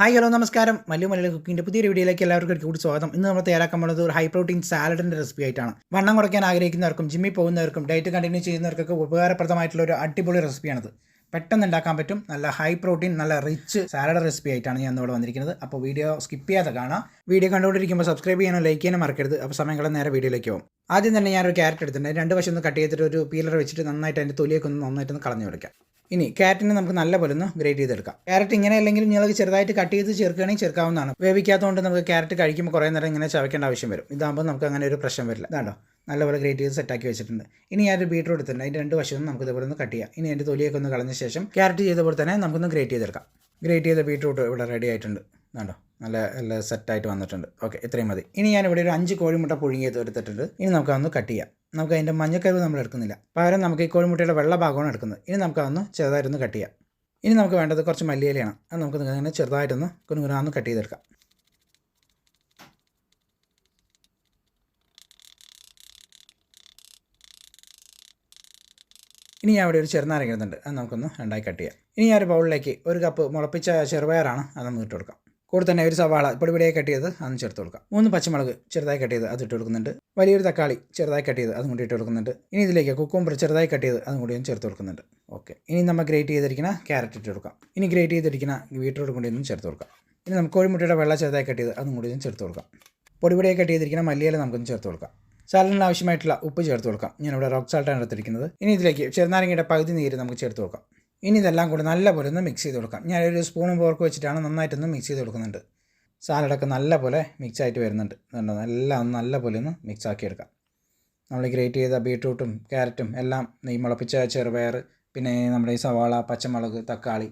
Hi hello നമസ്കാരം. മല്ലു കുക്കിങ്ങിൻ്റെ പുതിയൊരു വീഡിയോയിലേക്ക് എല്ലാവർക്കും കൂടി സ്വാഗതം. ഇന്ന് നമ്മൾ തയ്യാറാക്കാൻ പോകുന്നത് ഒരു ഹൈ പ്രോട്ടീൻ സാലഡിൻ്റെ റെസിപ്പി ആയിട്ടാണ്. വണ്ണം കുറയ്ക്കാൻ ആഗ്രഹിക്കുന്നവർക്കും ജിമ്മിൽ പോകുന്നവർക്കും ഡയറ്റ് കണ്ടിന്യൂ ചെയ്യുന്നവർക്കൊക്കെ ഉപകാരപ്രദമായിട്ടുള്ള ഒരു അടിപൊളി റെസിപ്പിയാണിത്. പെട്ടെന്ന് ഉണ്ടാക്കാൻ പറ്റും. നല്ല ഹൈ പ്രോട്ടീൻ നല്ല റിച്ച് സാലഡ് റെസിപ്പി ആയിട്ടാണ് ഞാൻ ഇവിടെ വന്നിരിക്കുന്നത്. അപ്പോൾ വീഡിയോ സ്കിപ്പ് ചെയ്യാതെ കാണാം. വീഡിയോ കണ്ടുകൊണ്ടിരിക്കുമ്പോൾ സബ്സ്ക്രൈബ് ചെയ്യാനോ ലൈക്ക് ചെയ്യാനോ മറക്കരുത്. അപ്പോൾ സമയങ്ങളെ നേരെ വീഡിയോയിലേക്ക് പോകും. ആദ്യം തന്നെ ഞാനൊരു ക്യാരറ്റ് എടുത്തിട്ടുണ്ട്. രണ്ട് വശം ഒന്ന് കട്ട് ചെയ്തിട്ട് ഒരു പീലർ വെച്ചിട്ട് നന്നായിട്ട് അതിൻ്റെ തൊലിയൊക്കെ നന്നായിട്ടൊന്ന് കളഞ്ഞു കൊടുക്കാം. ഇനി ക്യാരറ്റിനെ നമുക്ക് നല്ല പോലെ ഒന്ന് ഗ്രേറ്റ് ചെയ്തെടുക്കാം. ക്യാരറ്റ് ഇങ്ങനെ അല്ലെങ്കിൽ നിങ്ങൾക്ക് ചെറുതായിട്ട് കട്ട് ചെയ്ത് ചേർക്കുകയാണെങ്കിൽ ചേർക്കാവുന്നതാണ്. വേവിക്കാത്തതുകൊണ്ട് നമുക്ക് ക്യാരറ്റ് കഴിക്കുമ്പോൾ കുറേ നേരം ഇങ്ങനെ ചവയ്ക്കേണ്ട ആവശ്യം വരും. ഇതാകുമ്പോൾ നമുക്ക് അങ്ങനെ ഒരു പ്രശ്നം വരില്ല. ഇതാണ്ടോ നല്ലപോലെ ഗ്രേറ്റ് ചെയ്ത് സെറ്റാക്കി വെച്ചിട്ടുണ്ട്. ഇനി ഞാനൊരു ബീട്രൂട്ട് എടുത്തിട്ടുണ്ട്. അതിൻ്റെ രണ്ട് വശവും നമുക്ക് ഇതുപോലെ ഒന്ന് കട്ട് ചെയ്യാം. ഇനി അതിൻ്റെ തൊലിയൊക്കെ ഒന്ന് കളഞ്ഞ ശേഷം ക്യാരറ്റ് ചെയ്ത പോലെ തന്നെ നമുക്കൊന്ന് ഗ്രേറ്റ് ചെയ്തെടുക്കാം. ഗ്രേറ്റ് ചെയ്ത ബീട്രൂട്ട് ഇവിടെ റെഡി ആയിട്ടുണ്ട്. ഇതാണ്ടോ നല്ല സെറ്റായിട്ട് വന്നിട്ടുണ്ട്. ഓക്കെ, ഇത്രയും മതി. ഇനി ഞാനിവിടെ ഒരു 5 കോഴിമുട്ട പുഴുങ്ങിയത് എടുത്തിട്ടുണ്ട്. ഇനി നമുക്കതൊന്ന് കട്ട് ചെയ്യാം. നമുക്ക് അതിൻ്റെ മഞ്ഞക്കരുവ് നമ്മൾ എടുക്കുന്നില്ല, പകരം നമുക്ക് ഈ കോഴിമുട്ടയുടെ വെള്ള ഭാഗമാണ് എടുക്കുന്നത്. ഇനി നമുക്കതൊന്ന് ചെറുതായിട്ടൊന്ന് കട്ട് ചെയ്യാം. ഇനി നമുക്ക് വേണ്ടത് കുറച്ച് മല്ലിയിലയാണ്. അത് നമുക്ക് ഇങ്ങനെ ചെറുതായിട്ടൊന്ന് കുനുകുനാന്ന് കട്ട് ചെയ്തെടുക്കാം. ഇനി ഞാൻ ഇവിടെ ഒരു ചെറുനാരങ്ങ ഇടുന്നുണ്ട്. അത് നമുക്കൊന്ന് രണ്ടായി കട്ട് ചെയ്യാം. ഇനി ഞാൻ ഒരു ബൗളിലേക്ക് 1 കപ്പ് മുളപ്പിച്ച ചെറുപയറാണ്, അതൊന്ന് ഇട്ട് കൊടുക്കാം. കൂടെ തന്നെ ഒരു സവാള പൊടിപൊടിയായി കട്ട് ചെയ്ത് അതൊന്ന് ചേർത്ത് കൊടുക്കാം. 3 പച്ചമുളക് ചെറുതായി കട്ട് ചെയ്ത് അത് ഇട്ട് കൊടുക്കുന്നുണ്ട്. വലിയൊരു തക്കാളി ചെറുതായി കട്ട് ചെയ്ത് അതും കൂടി ഇട്ട് കൊടുക്കുന്നുണ്ട്. ഇനി ഇതിലേക്ക് കുക്കുംബർ ചെറുതായി കട്ട് ചെയ്ത് അതും കൂടി ഒന്ന് ചേർത്ത് കൊടുക്കുന്നുണ്ട്. ഓക്കെ, ഇനി നമ്മൾ ഗ്രേറ്റ് ചെയ്തിരിക്കുന്ന ക്യാരറ്റ് ഇട്ട് കൊടുക്കാം. ഇനി ഗ്രേറ്റ് ചെയ്തിരിക്കുന്ന ബീട്രൂട്ട് കൂടി ഒന്നും ചേർത്ത് കൊടുക്കാം. ഇനി നമുക്ക് കോഴിമുട്ടയുടെ വെള്ള ചെറുതായി കട്ട് ചെയ്ത് അതും കൂടി ഒന്ന് ചേർത്ത് കൊടുക്കാം. പൊടിപൊടിയായി കട്ട് ചെയ്തിരിക്കുന്ന മല്ലിയില നമുക്കൊന്ന് ചേർത്ത് കൊടുക്കാം. സാലഡിന് ആവശ്യമായിട്ടുള്ള ഉപ്പ് ചേർത്ത് കൊടുക്കാം. ഞാനിവിടെ റോക്ക് സാൾട്ടാണ് എടുത്തിരിക്കുന്നത്. ഇനി ഇതിലേക്ക് ചെറുനാരങ്ങയുടെ പകുതി നീര് നമുക്ക് ചേർത്ത് കൊടുക്കാം. ഇനി ഇതെല്ലാം കൂടി നല്ലപോലെ ഒന്ന് മിക്സ് ചെയ്ത് കൊടുക്കാം. ഞാനൊരു സ്പൂണും ഫോർക്ക് വെച്ചിട്ടാണ് നന്നായിട്ടൊന്ന് മിക്സ് ചെയ്ത് കൊടുക്കുന്നുണ്ട്. സാലഡൊക്കെ നല്ലപോലെ മിക്സ് ആയിട്ട് വരുന്നുണ്ട്. എല്ലാം നല്ലപോലെ ഒന്ന് മിക്സ് ആക്കിയെടുക്കാം. നമ്മൾ ഗ്രേറ്റ് ചെയ്ത ബീട്രൂട്ടും ക്യാരറ്റും എല്ലാം ഈ മുളപ്പിച്ച ചെറുപയർ, പിന്നെ നമ്മുടെ ഈ സവാള, പച്ചമുളക്, തക്കാളി,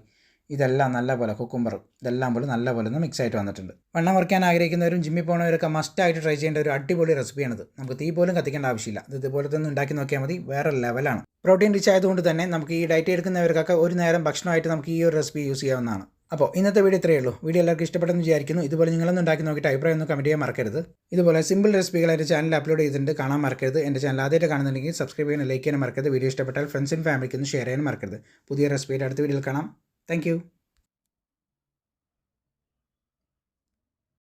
ഇതെല്ലാം നല്ലപോലെ കുക്കുംബർ ഇതെല്ലാം പോലെ നല്ലപോലെ ഒന്ന് മിക്സ് ആയിട്ട് വന്നിട്ടുണ്ട്. വണ്ണം കുറയ്ക്കാൻ ആഗ്രഹിക്കുന്നവരും ജിമ്മിൽ പോകുന്നവരൊക്കെ മസ്റ്റായിട്ട് ട്രൈ ചെയ്യേണ്ട ഒരു അടിപൊളി റെസിപ്പിയാണിത്. നമുക്ക് തീ പോലും കത്തിക്കേണ്ട ആവശ്യമില്ല. ഇതുപോലെ തന്നെ ഉണ്ടാക്കി നോക്കിയാൽ മതി. വേറെ ലെവലാണ്. പ്രോട്ടീൻ റിച്ച് ആയതുകൊണ്ട് തന്നെ നമുക്ക് ഈ ഡയറ്റ് എടുക്കുന്നവർക്കൊക്കെ ഒരു നേരം ഭക്ഷണമായിട്ട് നമുക്ക് ഈ ഒരു റെസിപ്പി യൂസ് ചെയ്യാവുന്നതാണ്. അപ്പോൾ ഇന്നത്തെ വീഡിയോ ഇത്രയേ ഉള്ളൂ. വീഡിയോ എല്ലാവർക്കും ഇഷ്ടപ്പെട്ടെന്ന് വിചാരിക്കുന്നു. ഇതുപോലെ നിങ്ങളൊന്നും ഉണ്ടാക്കി നോക്കിയിട്ട് അഭിപ്രായം ഒന്ന് കമൻറ്റ് ചെയ്യാൻ മറക്കരുത്. ഇതുപോലെ സിമ്പിൾ റെസിപ്പികൾ എൻ്റെ ചാനൽ അപ്ലോഡ് ചെയ്തിട്ടുണ്ട്, കാണാൻ മറക്കരുത്. എൻ്റെ ചാനൽ ആദ്യമായിട്ട് കാണുന്നുണ്ടെങ്കിൽ സബ്സ്ക്രൈബ് ചെയ്യാൻ, ലൈക്ക് ചെയ്യാൻ മറക്കരുത്. വീഡിയോ ഇഷ്ടപ്പെട്ടാൽ ഫ്രണ്ട്സിനും ഫാമിലിക്കൊന്നും ഷെയർ ചെയ്യാൻ മറക്കരുത്. പുതിയ റെസിപ്പിയുടെ അടുത്ത വീഡിയോയിൽ കാണാം. താങ്ക്